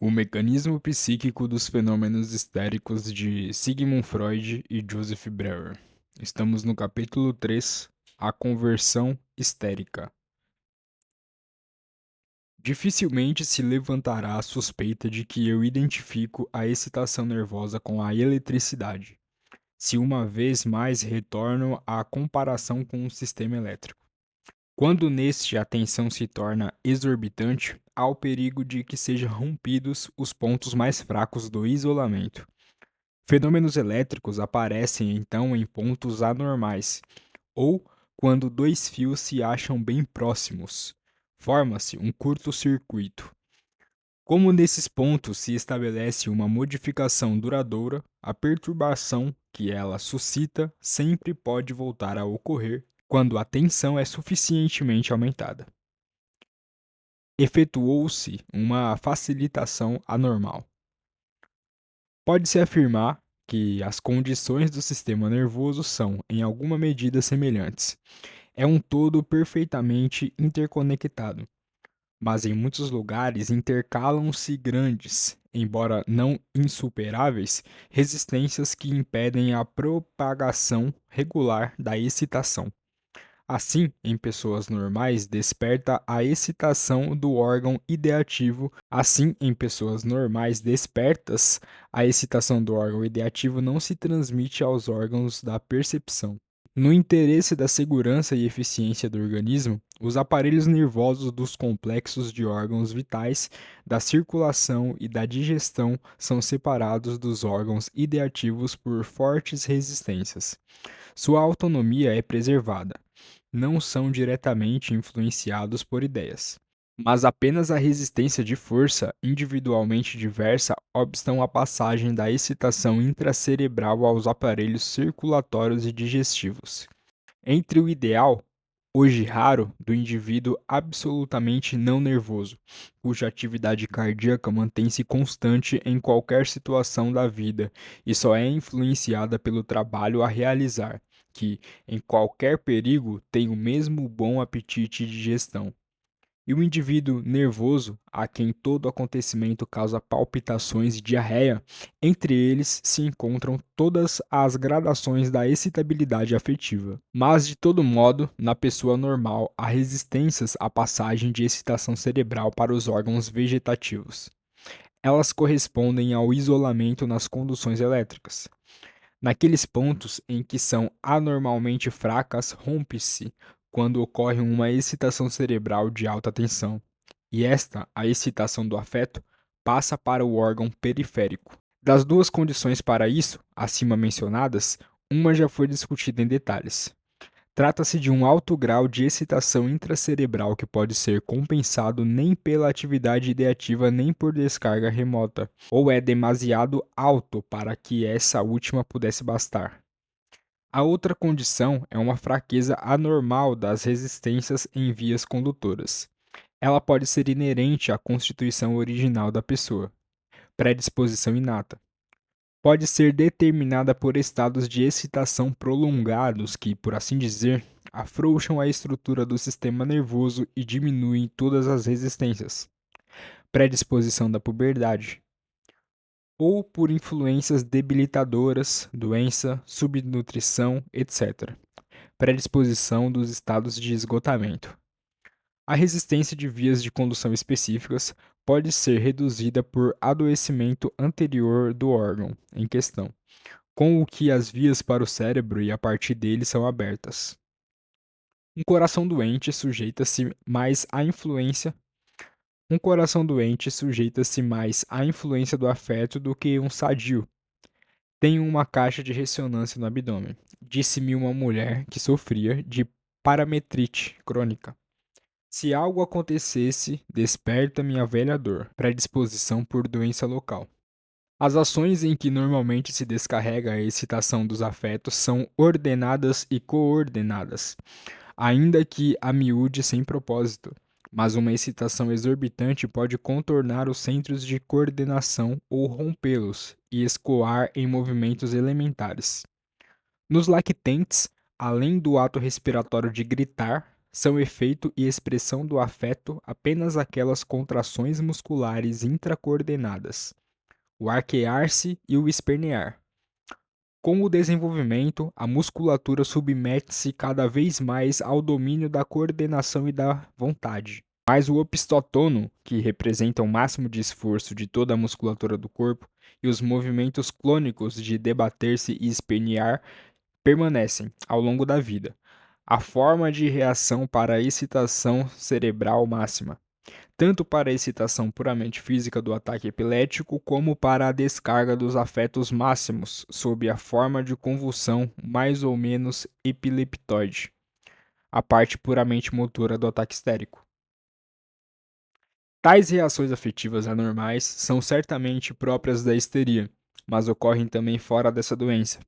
O mecanismo psíquico dos fenômenos histéricos de Sigmund Freud e Joseph Breuer. Estamos no capítulo 3, a conversão histérica. Dificilmente se levantará a suspeita de que eu identifico a excitação nervosa com a eletricidade, se uma vez mais retorno à comparação com um sistema elétrico. Quando neste a tensão se torna exorbitante, há o perigo de que sejam rompidos os pontos mais fracos do isolamento. Fenômenos elétricos aparecem então em pontos anormais, ou quando dois fios se acham bem próximos. Forma-se um curto-circuito. Como nesses pontos se estabelece uma modificação duradoura, a perturbação que ela suscita sempre pode voltar a ocorrer quando a tensão é suficientemente aumentada. Efetuou-se uma facilitação anormal. Pode-se afirmar que as condições do sistema nervoso são, em alguma medida, semelhantes. É um todo perfeitamente interconectado, mas em muitos lugares intercalam-se grandes, embora não insuperáveis, resistências que impedem a propagação regular da excitação. Assim, em pessoas normais, desperta a excitação do órgão ideativo. Assim, em pessoas normais despertas, a excitação do órgão ideativo não se transmite aos órgãos da percepção. No interesse da segurança e eficiência do organismo, os aparelhos nervosos dos complexos de órgãos vitais, da circulação e da digestão são separados dos órgãos ideativos por fortes resistências. Sua autonomia é preservada. Não são diretamente influenciados por ideias, mas apenas a resistência de força individualmente diversa obstam a passagem da excitação intracerebral aos aparelhos circulatórios e digestivos. Entre o ideal, hoje raro, do indivíduo absolutamente não nervoso, cuja atividade cardíaca mantém-se constante em qualquer situação da vida e só é influenciada pelo trabalho a realizar, que, em qualquer perigo, tem o mesmo bom apetite de digestão. E o indivíduo nervoso, a quem todo acontecimento causa palpitações e diarreia, entre eles se encontram todas as gradações da excitabilidade afetiva. Mas, de todo modo, na pessoa normal, há resistências à passagem de excitação cerebral para os órgãos vegetativos. Elas correspondem ao isolamento nas conduções elétricas. Naqueles pontos em que são anormalmente fracas, rompe-se quando ocorre uma excitação cerebral de alta tensão. E esta, a excitação do afeto, passa para o órgão periférico. Das duas condições para isso, acima mencionadas, uma já foi discutida em detalhes. Trata-se de um alto grau de excitação intracerebral que pode ser compensado nem pela atividade ideativa nem por descarga remota, ou é demasiado alto para que essa última pudesse bastar. A outra condição é uma fraqueza anormal das resistências em vias condutoras. Ela pode ser inerente à constituição original da pessoa, predisposição inata. Pode ser determinada por estados de excitação prolongados que, por assim dizer, afrouxam a estrutura do sistema nervoso e diminuem todas as resistências. Predisposição da puberdade. Ou por influências debilitadoras, doença, subnutrição, etc. Predisposição dos estados de esgotamento. A resistência de vias de condução específicas pode ser reduzida por adoecimento anterior do órgão em questão, com o que as vias para o cérebro e a partir dele são abertas. Um coração doente sujeita-se mais à influência. Um coração doente sujeita-se mais à influência do afeto do que um sadio. Tenho uma caixa de ressonância no abdômen, disse-me uma mulher que sofria de parametrite crônica. Se algo acontecesse, desperta minha velha dor, predisposição por doença local. As ações em que normalmente se descarrega a excitação dos afetos são ordenadas e coordenadas, ainda que a miúde sem propósito. Mas uma excitação exorbitante pode contornar os centros de coordenação ou rompê-los e escoar em movimentos elementares. Nos lactentes, além do ato respiratório de gritar, são efeito e expressão do afeto apenas aquelas contrações musculares intracoordenadas, o arquear-se e o espernear. Com o desenvolvimento, a musculatura submete-se cada vez mais ao domínio da coordenação e da vontade. Mas o opistotono, que representa o máximo de esforço de toda a musculatura do corpo, e os movimentos clônicos de debater-se e espernear permanecem ao longo da vida. A forma de reação para a excitação cerebral máxima, tanto para a excitação puramente física do ataque epilético, como para a descarga dos afetos máximos, sob a forma de convulsão mais ou menos epileptoide, a parte puramente motora do ataque histérico. Tais reações afetivas anormais são certamente próprias da histeria, mas ocorrem também fora dessa doença.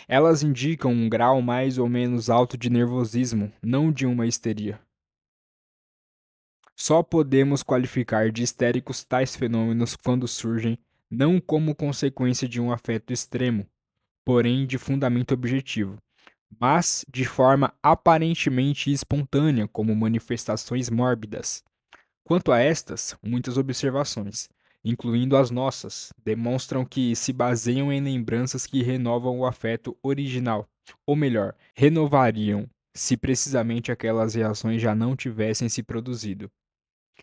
Elas indicam um grau mais ou menos alto de nervosismo, não de uma histeria. Só podemos qualificar de histéricos tais fenômenos quando surgem não como consequência de um afeto extremo, porém de fundamento objetivo, mas de forma aparentemente espontânea, como manifestações mórbidas. Quanto a estas, muitas observações, incluindo as nossas, demonstram que se baseiam em lembranças que renovam o afeto original, ou melhor, renovariam se precisamente aquelas reações já não tivessem se produzido.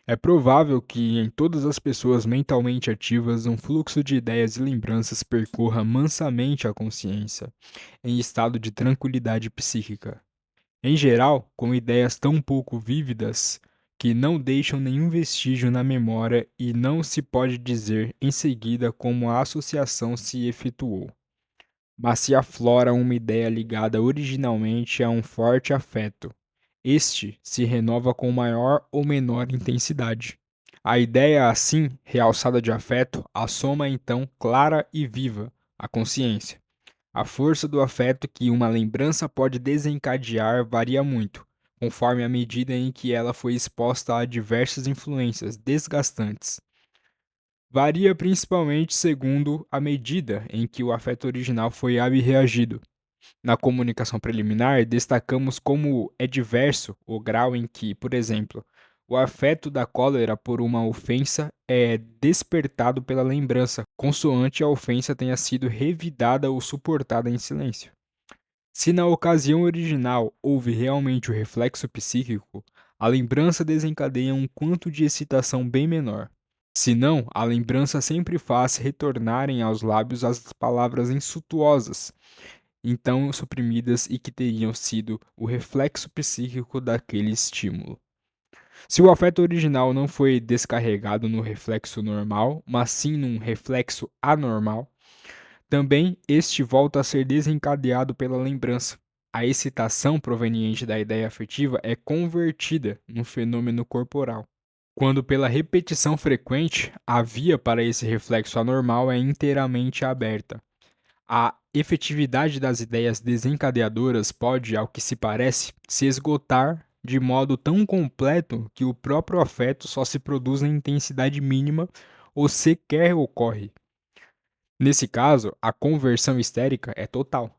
É provável que em todas as pessoas mentalmente ativas um fluxo de ideias e lembranças percorra mansamente a consciência, em estado de tranquilidade psíquica. Em geral, com ideias tão pouco vívidas que não deixam nenhum vestígio na memória e não se pode dizer em seguida como a associação se efetuou. Mas se aflora uma ideia ligada originalmente a um forte afeto, este se renova com maior ou menor intensidade. A ideia, assim, realçada de afeto, assoma então clara e viva a consciência. A força do afeto que uma lembrança pode desencadear varia muito, conforme a medida em que ela foi exposta a diversas influências desgastantes. Varia principalmente segundo a medida em que o afeto original foi abreagido. Na comunicação preliminar, destacamos como é diverso o grau em que, por exemplo, o afeto da cólera por uma ofensa é despertado pela lembrança, consoante a ofensa tenha sido revidada ou suportada em silêncio. Se na ocasião original houve realmente o reflexo psíquico, a lembrança desencadeia um quanto de excitação bem menor. Se não, a lembrança sempre faz retornarem aos lábios as palavras insultuosas, então suprimidas e que teriam sido o reflexo psíquico daquele estímulo. Se o afeto original não foi descarregado no reflexo normal, mas sim num reflexo anormal, também este volta a ser desencadeado pela lembrança. A excitação proveniente da ideia afetiva é convertida num fenômeno corporal. Quando, pela repetição frequente, a via para esse reflexo anormal é inteiramente aberta. A efetividade das ideias desencadeadoras pode, ao que se parece, se esgotar de modo tão completo que o próprio afeto só se produz em intensidade mínima ou sequer ocorre. Nesse caso, a conversão histérica é total.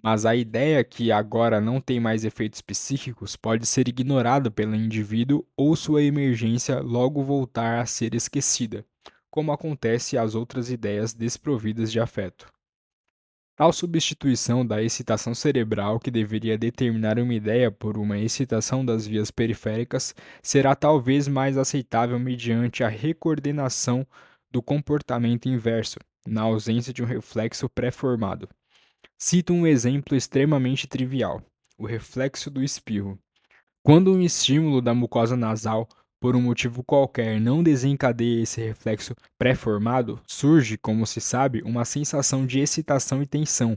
Mas a ideia que agora não tem mais efeitos psíquicos pode ser ignorada pelo indivíduo ou sua emergência logo voltar a ser esquecida, como acontece às outras ideias desprovidas de afeto. Tal substituição da excitação cerebral, que deveria determinar uma ideia por uma excitação das vias periféricas, será talvez mais aceitável mediante a recoordenação do comportamento inverso, na ausência de um reflexo pré-formado. Cito um exemplo extremamente trivial: o reflexo do espirro. Quando um estímulo da mucosa nasal, por um motivo qualquer, não desencadeia esse reflexo pré-formado, surge, como se sabe, uma sensação de excitação e tensão.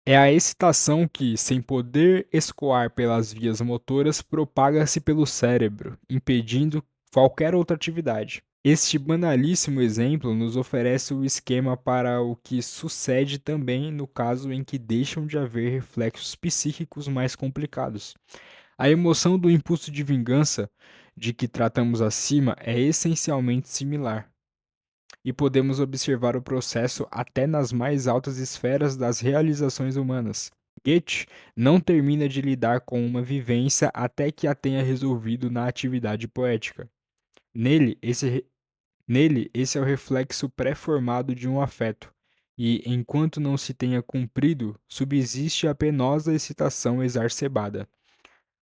É a excitação que, sem poder escoar pelas vias motoras, propaga-se pelo cérebro, impedindo qualquer outra atividade. Este banalíssimo exemplo nos oferece o esquema para o que sucede também no caso em que deixam de haver reflexos psíquicos mais complicados. A emoção do impulso de vingança, de que tratamos acima, é essencialmente similar, e podemos observar o processo até nas mais altas esferas das realizações humanas. Goethe não termina de lidar com uma vivência até que a tenha resolvido na atividade poética. Nele, esse é o reflexo pré-formado de um afeto, e, enquanto não se tenha cumprido, subsiste a penosa excitação exacerbada.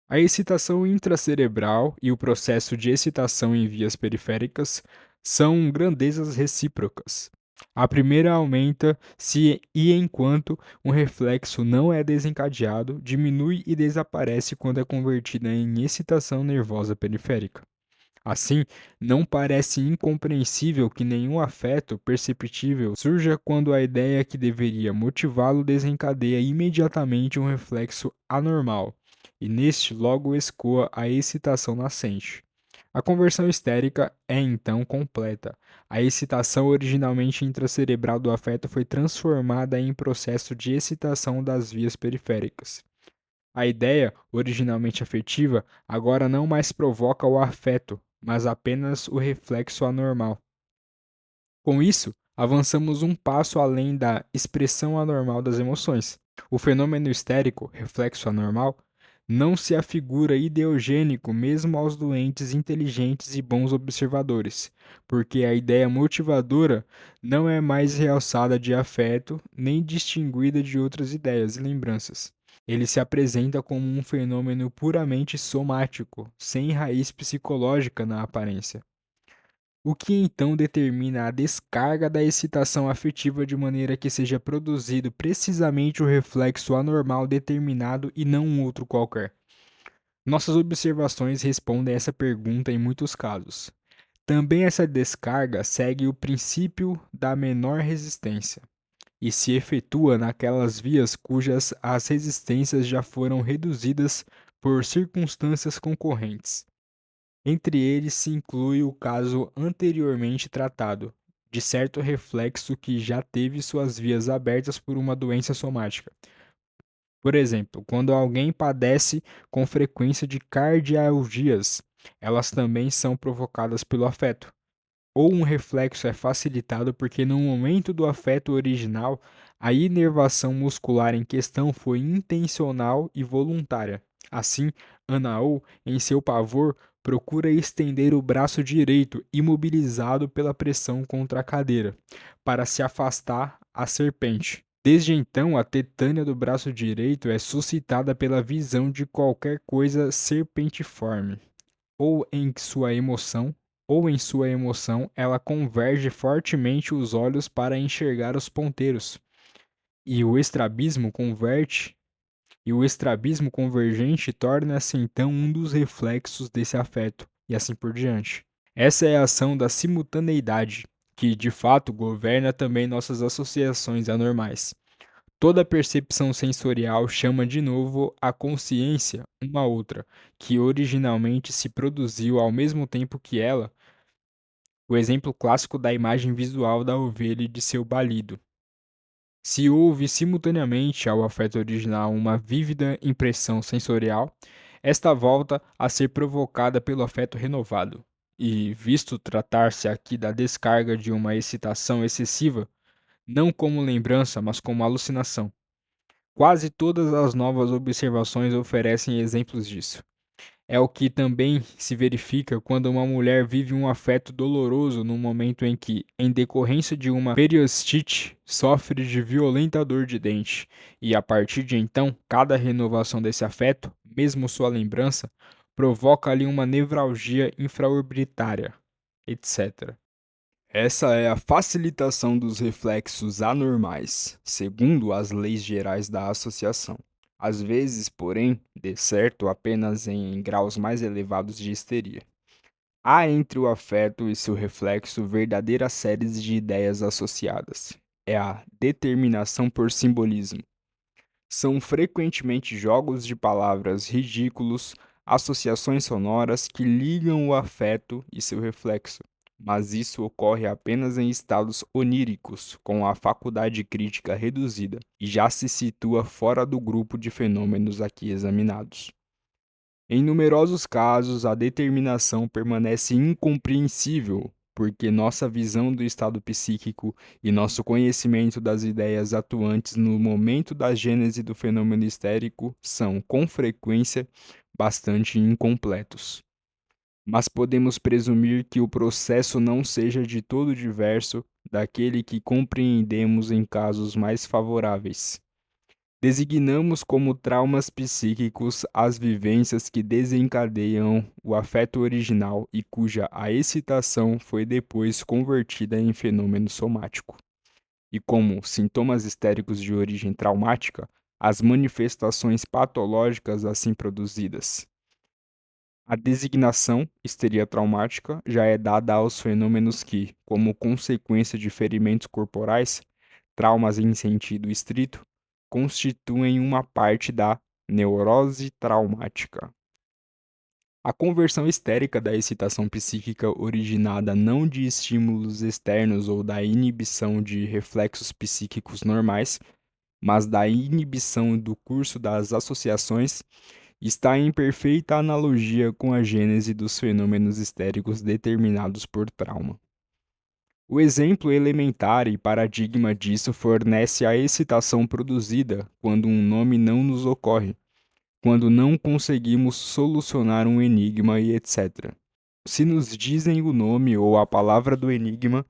A excitação intracerebral e o processo de excitação em vias periféricas são grandezas recíprocas. A primeira aumenta se e enquanto um reflexo não é desencadeado, diminui e desaparece quando é convertida em excitação nervosa periférica. Assim, não parece incompreensível que nenhum afeto perceptível surja quando a ideia que deveria motivá-lo desencadeia imediatamente um reflexo anormal, e neste logo escoa a excitação nascente. A conversão histérica é então completa. A excitação originalmente intracerebral do afeto foi transformada em processo de excitação das vias periféricas. A ideia, originalmente afetiva, agora não mais provoca o afeto, mas apenas o reflexo anormal. Com isso, avançamos um passo além da expressão anormal das emoções. O fenômeno histérico, reflexo anormal, não se afigura ideogênico mesmo aos doentes inteligentes e bons observadores, porque a ideia motivadora não é mais realçada de afeto nem distinguida de outras ideias e lembranças. Ele se apresenta como um fenômeno puramente somático, sem raiz psicológica na aparência. O que então determina a descarga da excitação afetiva de maneira que seja produzido precisamente o reflexo anormal determinado e não um outro qualquer? Nossas observações respondem essa pergunta em muitos casos. Também essa descarga segue o princípio da menor resistência e se efetua naquelas vias cujas as resistências já foram reduzidas por circunstâncias concorrentes. Entre eles se inclui o caso anteriormente tratado, de certo reflexo que já teve suas vias abertas por uma doença somática. Por exemplo, quando alguém padece com frequência de cardialgias, elas também são provocadas pelo afeto. Ou um reflexo é facilitado porque, no momento do afeto original, a inervação muscular em questão foi intencional e voluntária. Assim, Anaô, em seu pavor, procura estender o braço direito, imobilizado pela pressão contra a cadeira, para se afastar a serpente. Desde então, a tetânia do braço direito é suscitada pela visão de qualquer coisa serpentiforme ou em sua emoção, ela converge fortemente os olhos para enxergar os ponteiros, e o estrabismo converte, e o estrabismo convergente torna-se então um dos reflexos desse afeto, e assim por diante. Essa é a ação da simultaneidade, que de fato governa também nossas associações anormais. Toda percepção sensorial chama de novo a consciência uma outra, que originalmente se produziu ao mesmo tempo que ela, o exemplo clássico da imagem visual da ovelha e de seu balido. Se houve simultaneamente ao afeto original uma vívida impressão sensorial, esta volta a ser provocada pelo afeto renovado. E, visto tratar-se aqui da descarga de uma excitação excessiva, não como lembrança, mas como alucinação. Quase todas as novas observações oferecem exemplos disso. É o que também se verifica quando uma mulher vive um afeto doloroso no momento em que, em decorrência de uma periostite, sofre de violenta dor de dente, e a partir de então, cada renovação desse afeto, mesmo sua lembrança, provoca-lhe uma nevralgia infraorbitária, etc. Essa é a facilitação dos reflexos anormais, segundo as leis gerais da associação. Às vezes, porém, de certo apenas em graus mais elevados de histeria. Há entre o afeto e seu reflexo verdadeiras séries de ideias associadas. É a determinação por simbolismo. São frequentemente jogos de palavras ridículos, associações sonoras que ligam o afeto e seu reflexo, mas isso ocorre apenas em estados oníricos, com a faculdade crítica reduzida, e já se situa fora do grupo de fenômenos aqui examinados. Em numerosos casos, a determinação permanece incompreensível, porque nossa visão do estado psíquico e nosso conhecimento das ideias atuantes no momento da gênese do fenômeno histérico são, com frequência, bastante incompletos. Mas podemos presumir que o processo não seja de todo diverso daquele que compreendemos em casos mais favoráveis. Designamos como traumas psíquicos as vivências que desencadeiam o afeto original e cuja a excitação foi depois convertida em fenômeno somático. E como sintomas histéricos de origem traumática, as manifestações patológicas assim produzidas. A designação histeria traumática já é dada aos fenômenos que, como consequência de ferimentos corporais, traumas em sentido estrito, constituem uma parte da neurose traumática. A conversão histérica da excitação psíquica originada não de estímulos externos ou da inibição de reflexos psíquicos normais, mas da inibição do curso das associações, está em perfeita analogia com a gênese dos fenômenos histéricos determinados por trauma. O exemplo elementar e paradigma disso fornece a excitação produzida quando um nome não nos ocorre, quando não conseguimos solucionar um enigma e etc. Se nos dizem o nome ou a palavra do enigma,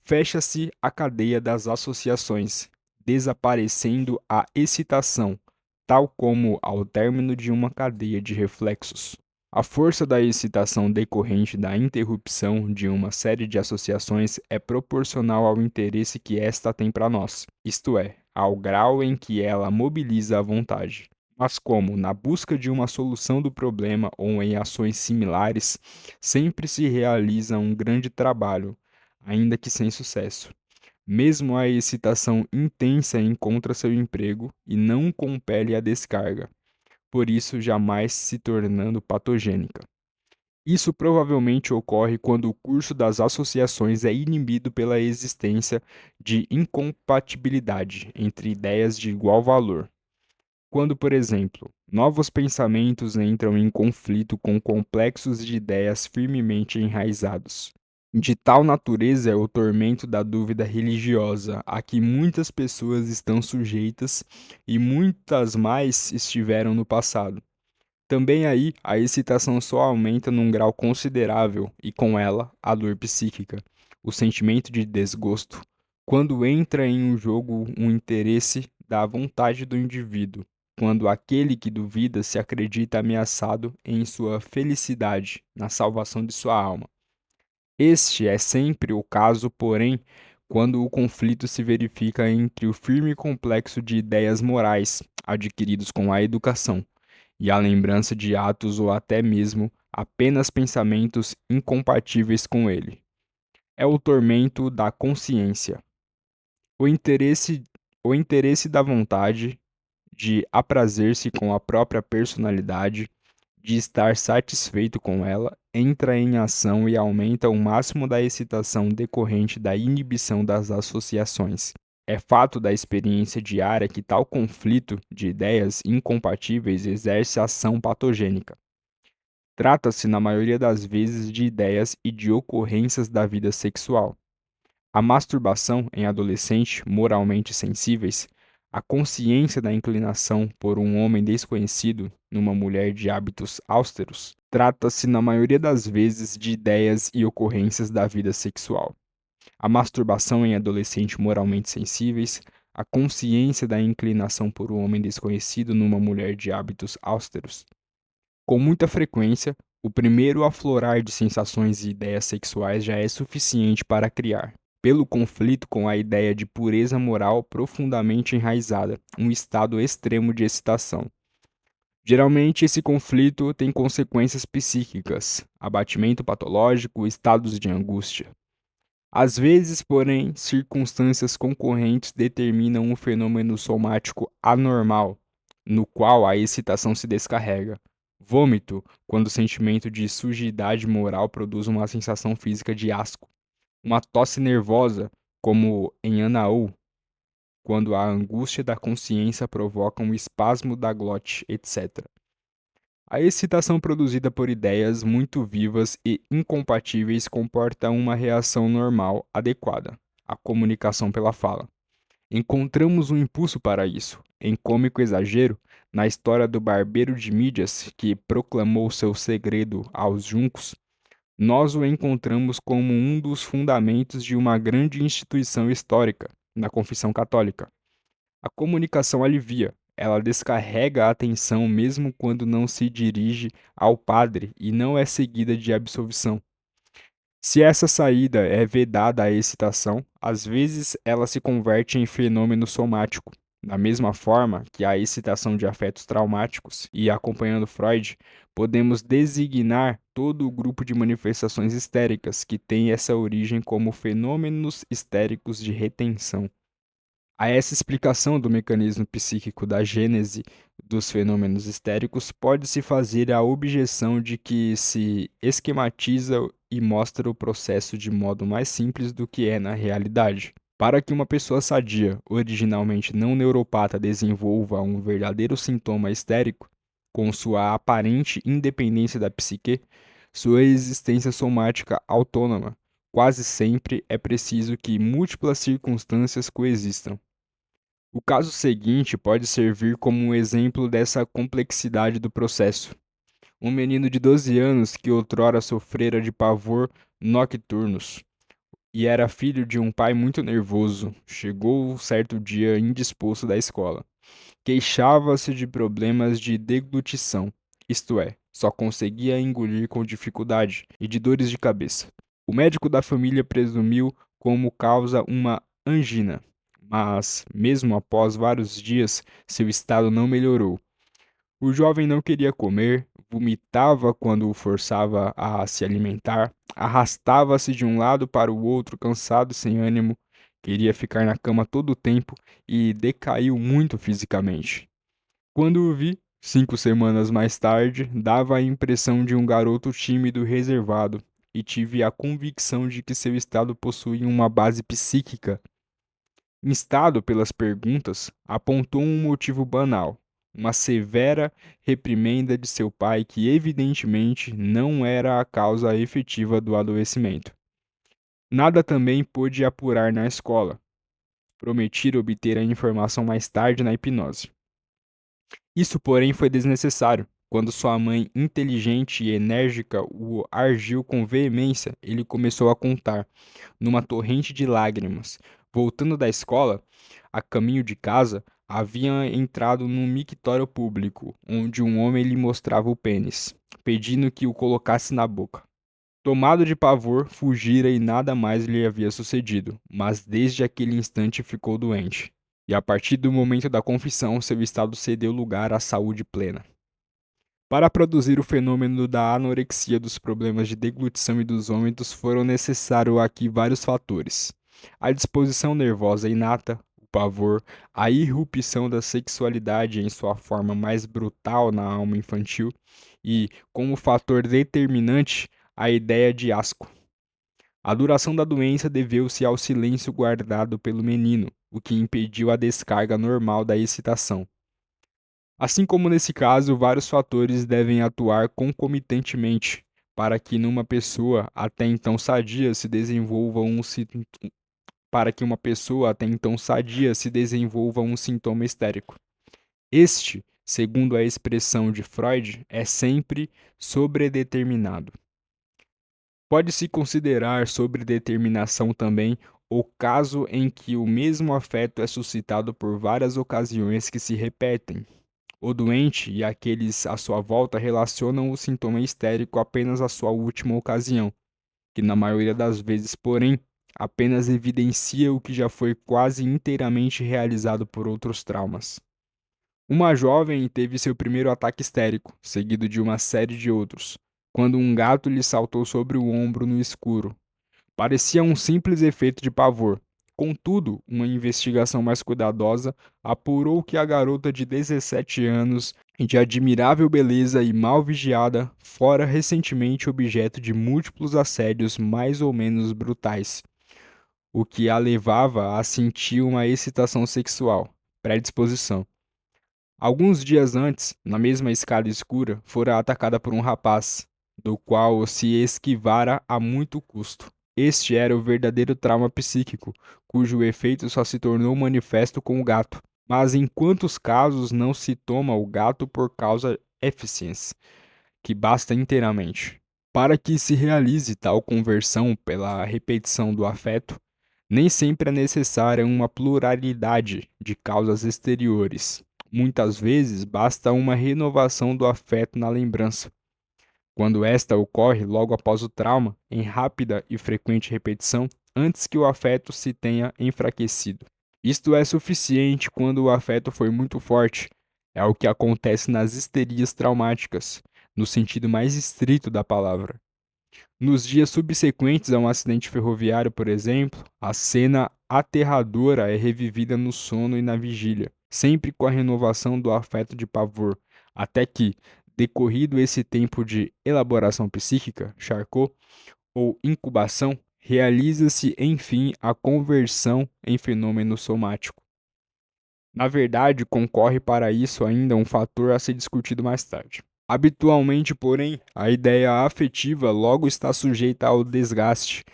fecha-se a cadeia das associações, desaparecendo a excitação, tal como ao término de uma cadeia de reflexos. A força da excitação decorrente da interrupção de uma série de associações é proporcional ao interesse que esta tem para nós, isto é, ao grau em que ela mobiliza a vontade. Mas como, na busca de uma solução do problema ou em ações similares, sempre se realiza um grande trabalho, ainda que sem sucesso. Mesmo a excitação intensa encontra seu emprego e não compele a descarga, por isso jamais se tornando patogênica. Isso provavelmente ocorre quando o curso das associações é inibido pela existência de incompatibilidade entre ideias de igual valor. Quando, por exemplo, novos pensamentos entram em conflito com complexos de ideias firmemente enraizados. De tal natureza é o tormento da dúvida religiosa, a que muitas pessoas estão sujeitas e muitas mais estiveram no passado. Também aí a excitação só aumenta num grau considerável e com ela a dor psíquica, o sentimento de desgosto, quando entra em um jogo um interesse da vontade do indivíduo, quando aquele que duvida se acredita ameaçado em sua felicidade, na salvação de sua alma. Este é sempre o caso, porém, quando o conflito se verifica entre o firme complexo de ideias morais adquiridos com a educação e a lembrança de atos ou até mesmo apenas pensamentos incompatíveis com ele. É o tormento da consciência, o interesse, o interesse da vontade de aprazer-se com a própria personalidade, de estar satisfeito com ela, entra em ação e aumenta o máximo da excitação decorrente da inibição das associações. É fato da experiência diária que tal conflito de ideias incompatíveis exerce ação patogênica. Trata-se, na maioria das vezes, de ideias e de ocorrências da vida sexual. A masturbação em adolescentes moralmente sensíveis, a consciência da inclinação por um homem desconhecido numa mulher de hábitos austeros, trata-se, na maioria das vezes, de ideias e ocorrências da vida sexual. A masturbação em adolescentes moralmente sensíveis, a consciência da inclinação por um homem desconhecido numa mulher de hábitos austeros. Com muita frequência, o primeiro aflorar de sensações e ideias sexuais já é suficiente para criar, pelo conflito com a ideia de pureza moral profundamente enraizada, um estado extremo de excitação. Geralmente, esse conflito tem consequências psíquicas, abatimento patológico, estados de angústia. Às vezes, porém, circunstâncias concorrentes determinam um fenômeno somático anormal, no qual a excitação se descarrega. Vômito, quando o sentimento de sujidade moral produz uma sensação física de asco. Uma tosse nervosa, como em Anaú, quando a angústia da consciência provoca um espasmo da glote, etc. A excitação produzida por ideias muito vivas e incompatíveis comporta uma reação normal adequada, a comunicação pela fala. Encontramos um impulso para isso, em cômico exagero, na história do barbeiro de Mídias que proclamou seu segredo aos juncos. Nós o encontramos como um dos fundamentos de uma grande instituição histórica, na Confissão Católica. A comunicação alivia, ela descarrega a atenção mesmo quando não se dirige ao padre e não é seguida de absolvição. Se essa saída é vedada à excitação, às vezes ela se converte em fenômeno somático. Da mesma forma que a excitação de afetos traumáticos, e acompanhando Freud, podemos designar todo o grupo de manifestações histéricas que tem essa origem como fenômenos histéricos de retenção. A essa explicação do mecanismo psíquico da gênese dos fenômenos histéricos pode-se fazer a objeção de que se esquematiza e mostra o processo de modo mais simples do que é na realidade. Para que uma pessoa sadia, originalmente não neuropata, desenvolva um verdadeiro sintoma histérico, com sua aparente independência da psique, sua existência somática autônoma, quase sempre é preciso que múltiplas circunstâncias coexistam. O caso seguinte pode servir como um exemplo dessa complexidade do processo. Um menino de 12 anos que outrora sofrera de pavor nocturnos e era filho de um pai muito nervoso, chegou certo dia indisposto da escola. Queixava-se de problemas de deglutição, isto é, só conseguia engolir com dificuldade, e de dores de cabeça. O médico da família presumiu como causa uma angina, mas, mesmo após vários dias, seu estado não melhorou. O jovem não queria comer, vomitava quando o forçava a se alimentar, arrastava-se de um lado para o outro, cansado e sem ânimo, queria ficar na cama todo o tempo e decaiu muito fisicamente. Quando o vi, 5 semanas mais tarde, dava a impressão de um garoto tímido e reservado, e tive a convicção de que seu estado possuía uma base psíquica. Instado pelas perguntas, apontou um motivo banal, uma severa reprimenda de seu pai que evidentemente não era a causa efetiva do adoecimento. Nada também pôde apurar na escola. Prometi obter a informação mais tarde na hipnose. Isso, porém, foi desnecessário. Quando sua mãe, inteligente e enérgica, o argiu com veemência, ele começou a contar, numa torrente de lágrimas. Voltando da escola, a caminho de casa, havia entrado num mictório público, onde um homem lhe mostrava o pênis, pedindo que o colocasse na boca. Tomado de pavor, fugira e nada mais lhe havia sucedido, mas desde aquele instante ficou doente. E a partir do momento da confissão, seu estado cedeu lugar à saúde plena. Para produzir o fenômeno da anorexia dos problemas de deglutição e dos vômitos, foram necessários aqui vários fatores: a disposição nervosa inata, o pavor, a irrupção da sexualidade em sua forma mais brutal na alma infantil e, como fator determinante, a ideia de asco. A duração da doença deveu-se ao silêncio guardado pelo menino, o que impediu a descarga normal da excitação. Assim como nesse caso, vários fatores devem atuar concomitantemente para que numa pessoa até então sadia se desenvolva para que uma pessoa até então sadia se desenvolva um sintoma histérico. Este, segundo a expressão de Freud, é sempre sobredeterminado. Pode-se considerar sobredeterminação também o caso em que o mesmo afeto é suscitado por várias ocasiões que se repetem. O doente e aqueles à sua volta relacionam o sintoma histérico apenas à sua última ocasião, que na maioria das vezes, porém, apenas evidencia o que já foi quase inteiramente realizado por outros traumas. Uma jovem teve seu primeiro ataque histérico, seguido de uma série de outros, quando um gato lhe saltou sobre o ombro no escuro. Parecia um simples efeito de pavor. Contudo, uma investigação mais cuidadosa apurou que a garota de 17 anos, de admirável beleza e mal vigiada, fora recentemente objeto de múltiplos assédios mais ou menos brutais, o que a levava a sentir uma excitação sexual, predisposição. Alguns dias antes, na mesma escada escura, fora atacada por um rapaz, do qual se esquivara a muito custo. Este era o verdadeiro trauma psíquico, cujo efeito só se tornou manifesto com o gato. Mas em quantos casos não se toma o gato por causa eficiência, que basta inteiramente? Para que se realize tal conversão pela repetição do afeto, nem sempre é necessária uma pluralidade de causas exteriores. Muitas vezes basta uma renovação do afeto na lembrança. Quando esta ocorre logo após o trauma, em rápida e frequente repetição, antes que o afeto se tenha enfraquecido. Isto é suficiente quando o afeto foi muito forte. É o que acontece nas histerias traumáticas, no sentido mais estrito da palavra. Nos dias subsequentes a um acidente ferroviário, por exemplo, a cena aterradora é revivida no sono e na vigília, sempre com a renovação do afeto de pavor, até que, decorrido esse tempo de elaboração psíquica, Charcot, ou incubação, realiza-se, enfim, a conversão em fenômeno somático. Na verdade, concorre para isso ainda um fator a ser discutido mais tarde. Habitualmente, porém, a ideia afetiva logo está sujeita ao desgaste,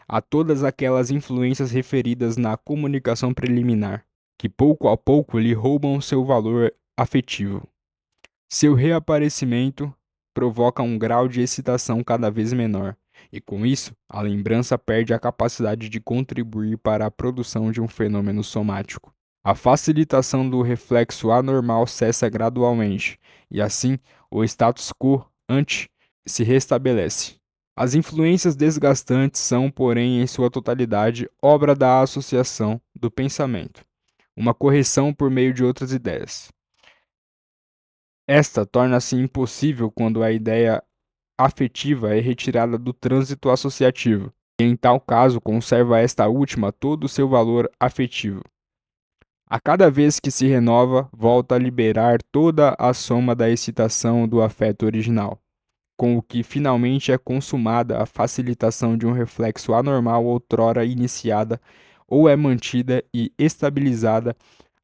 a todas aquelas influências referidas na comunicação preliminar, que pouco a pouco lhe roubam seu valor afetivo. Seu reaparecimento provoca um grau de excitação cada vez menor, e com isso, a lembrança perde a capacidade de contribuir para a produção de um fenômeno somático. A facilitação do reflexo anormal cessa gradualmente, e assim, o status quo ante se restabelece. As influências desgastantes são, porém, em sua totalidade, obra da associação do pensamento, uma correção por meio de outras ideias. Esta torna-se impossível quando a ideia afetiva é retirada do trânsito associativo, e em tal caso conserva esta última todo o seu valor afetivo. A cada vez que se renova, volta a liberar toda a soma da excitação do afeto original, com o que finalmente é consumada a facilitação de um reflexo anormal outrora iniciada ou é mantida e estabilizada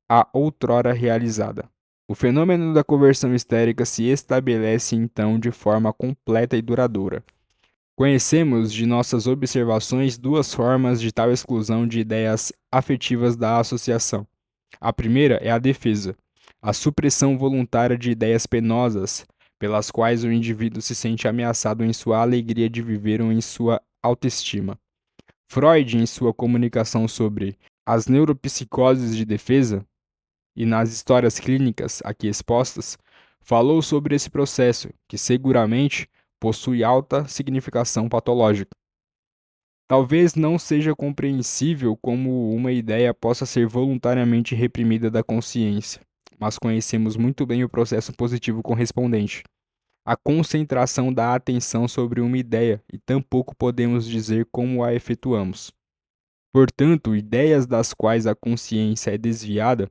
a outrora realizada. O fenômeno da conversão histérica se estabelece então de forma completa e duradoura. Conhecemos de nossas observações duas formas de tal exclusão de ideias afetivas da associação. A primeira é a defesa, a supressão voluntária de ideias penosas, pelas quais o indivíduo se sente ameaçado em sua alegria de viver ou em sua autoestima. Freud, em sua comunicação sobre as neuropsicoses de defesa, e nas histórias clínicas aqui expostas, falou sobre esse processo, que seguramente possui alta significação patológica. Talvez não seja compreensível como uma ideia possa ser voluntariamente reprimida da consciência, mas conhecemos muito bem o processo positivo correspondente, a concentração da atenção sobre uma ideia, e tampouco podemos dizer como a efetuamos. Portanto, ideias das quais a consciência é desviada,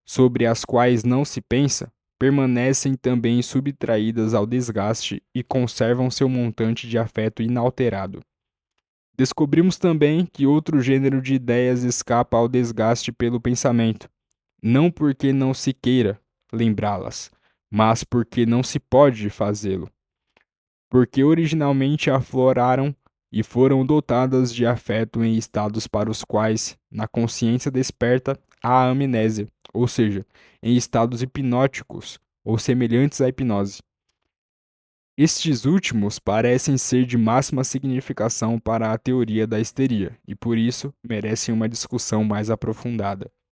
sobre as quais não se pensa, permanecem também subtraídas ao desgaste e conservam seu montante de afeto inalterado. Descobrimos também que outro gênero de ideias escapa ao desgaste pelo pensamento, não porque não se queira lembrá-las, mas porque não se pode fazê-lo, porque originalmente afloraram e foram dotadas de afeto em estados para os quais, na consciência desperta, há amnésia, ou seja, em estados hipnóticos ou semelhantes à hipnose. Estes últimos parecem ser de máxima significação para a teoria da histeria e, por isso, merecem uma discussão mais aprofundada.